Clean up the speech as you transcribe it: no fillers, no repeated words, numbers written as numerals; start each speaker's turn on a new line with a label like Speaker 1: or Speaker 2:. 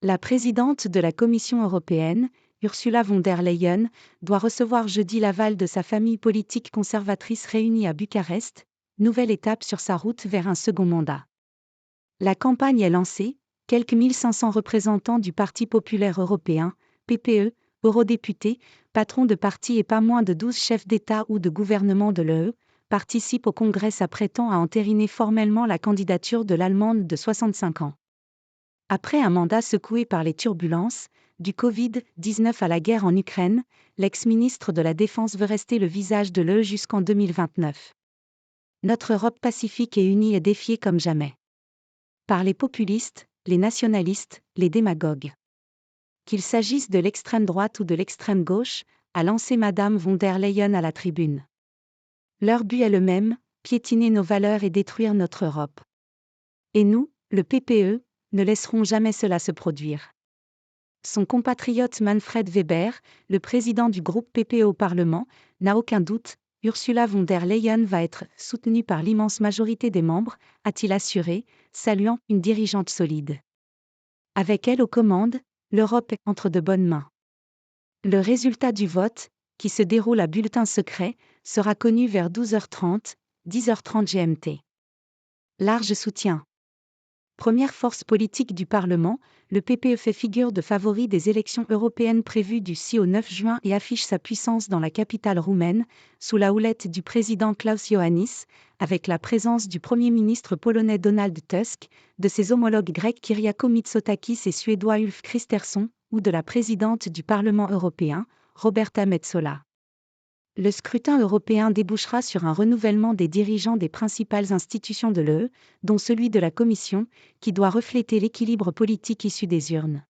Speaker 1: La présidente de la Commission européenne, Ursula von der Leyen, doit recevoir jeudi l'aval de sa famille politique conservatrice réunie à Bucarest, nouvelle étape sur sa route vers un second mandat. La campagne est lancée, quelques 1500 représentants du Parti populaire européen, PPE, eurodéputés, patrons de partis et pas moins de 12 chefs d'État ou de gouvernement de l'UE, participent au congrès s'apprêtant à entériner formellement la candidature de l'Allemande de 65 ans. Après un mandat secoué par les turbulences, du Covid-19 à la guerre en Ukraine, l'ex-ministre de la Défense veut rester le visage de l'UE jusqu'en 2029. Notre Europe pacifique et unie est défiée comme jamais. Par les populistes, les nationalistes, les démagogues. Qu'il s'agisse de l'extrême droite ou de l'extrême gauche, a lancé Madame von der Leyen à la tribune. Leur but est le même, piétiner nos valeurs et détruire notre Europe. Et nous, le PPE, ne laisserons jamais cela se produire. Son compatriote Manfred Weber, le président du groupe PPE au Parlement, n'a aucun doute, Ursula von der Leyen va être soutenue par l'immense majorité des membres, a-t-il assuré, saluant une dirigeante solide. Avec elle aux commandes, l'Europe est entre de bonnes mains. Le résultat du vote, qui se déroule à bulletin secret, sera connu vers 12h30, 10h30 GMT. Large soutien. Première force politique du Parlement, le PPE fait figure de favori des élections européennes prévues du 6 au 9 juin et affiche sa puissance dans la capitale roumaine, sous la houlette du président Klaus Iohannis, avec la présence du Premier ministre polonais Donald Tusk, de ses homologues grecs Kyriakos Mitsotakis et suédois Ulf Kristersson, ou de la présidente du Parlement européen, Roberta Metsola. Le scrutin européen débouchera sur un renouvellement des dirigeants des principales institutions de l'UE, dont celui de la Commission, qui doit refléter l'équilibre politique issu des urnes.